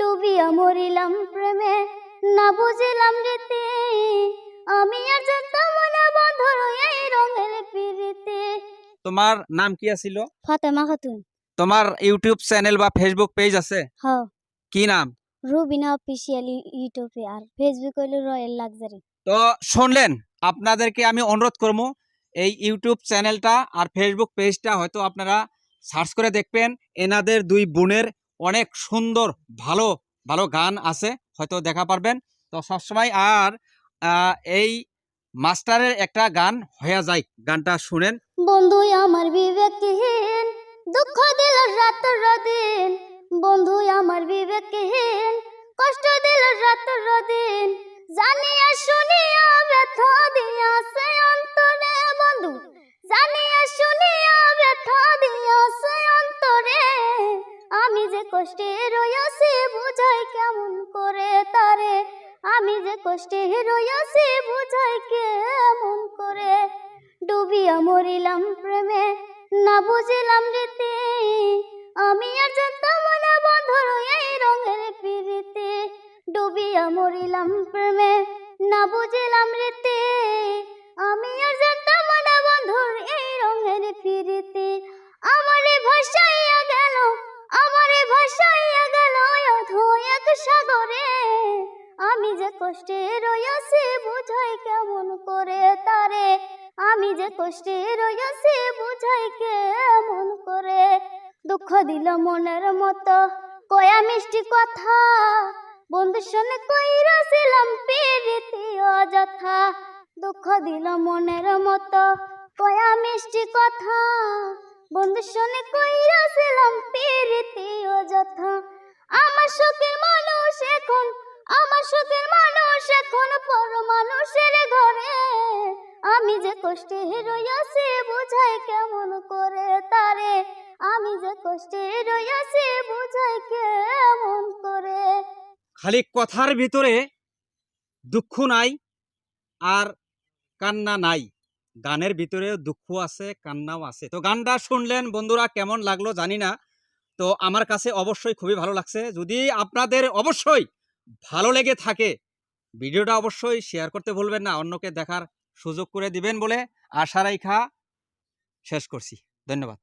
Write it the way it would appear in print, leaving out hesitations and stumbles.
ডুবিয়া মরিলাম প্রেমে না বুঝিলাম রীতি আমি আর জানতাম না বন্ধুর এই রঙের পিরিতি। তোমার নাম কি আছিল? ফাতেমা খাতুন। তোমার ইউটিউব চ্যানেল বা ফেসবুক পেজ আছে? হ। কি নাম? রুবিনা অফিসিয়াল ইউটিউবে, আর ফেসবুক হইল রয়্যাল লাক্সারি। তো শুনলেন, আপনাদেরকে আমি অনুরোধ করবো এই ইউটিউব চ্যানেলটা আর ফেসবুক পেজটা হয়তো আপনারা সার্চ করে দেখবেন। এনাদের দুই বোনের অনেক সুন্দর ভালো ভালো গান আছে, হয়তো দেখা পারবেন। তো সবসময় আর এই মাস্টারের একটা গান হয়ে যায়, গানটা শুনেন। বন্ধু আমার বিবেকহীন, দুঃখ দিল রাত দিন। বন্ধু আমার বিবেকহীন, কষ্ট দিল রাত দিন। জানিয়া শুনিয়া ব্যথা দিয়াছে অন্তরে বন্ধু, জানিয়া শুনিয়া ব্যথা দিয়াছে অন্তরে। আমি যে কষ্টে রইয়াছি বুঝাই কেমন করে তারে, আমি যে কষ্টে রইয়াছি বুঝাই কেমন করে। ডুবিয়া মরিলাম প্রেমে না বুঝিলাম রীতি আমি আর জানতাম না বন্ধুর এই রঙের পিরিতি। ডুবিয়া মরিলাম প্রেমে না বুঝিলাম রীতি আমি আর জানতাম না বন্ধুর এই রঙের পিরিতি। আমারে ভাসাইয়া গেল, আমারে ভাসাইয়া গেল অথই এক সাগরে। আমি যে কষ্টে রইয়াছি বুঝাই কেমন করে তারে, আমি যে কষ্টে রইয়াছি বুঝাই কেমন করে। দুঃখ দিল মনের মতো কয়া মিষ্টি কথা, বন্ধুর সঙ্গে কইরাছিলাম পিরিতি অযথা। দুঃখ দিল মনের মতো কয়া মিষ্টি কথা, বন্ধুর সঙ্গে কইরাছিলাম পিরিতি অযথা। আমার সুখের মানুষ এখন, আমার সুখের মানুষ এখন পর মানুষের ঘরে। আমি যে কষ্টে রইয়াছি বুঝাই কেমন করে তারে, আমি যে কষ্টে রইয়াছি বুঝাই কেমন করে। খালি কথার ভিতরে দুঃখ নাই আর কান্না নাই, গানের ভিতরে দুঃখ আছে, কান্নাও আছে। তো গানটা শুনলেন বন্ধুরা, কেমন লাগলো জানি না। তো আমার কাছে অবশ্যই খুবই ভালো লাগছে। যদি আপনাদের অবশ্যই ভালো লেগে থাকে, ভিডিওটা অবশ্যই শেয়ার করতে ভুলবেন না, অন্যকে দেখার সুযোগ করে দিবেন বলে আশা রাখা শেষ করছি। ধন্যবাদ।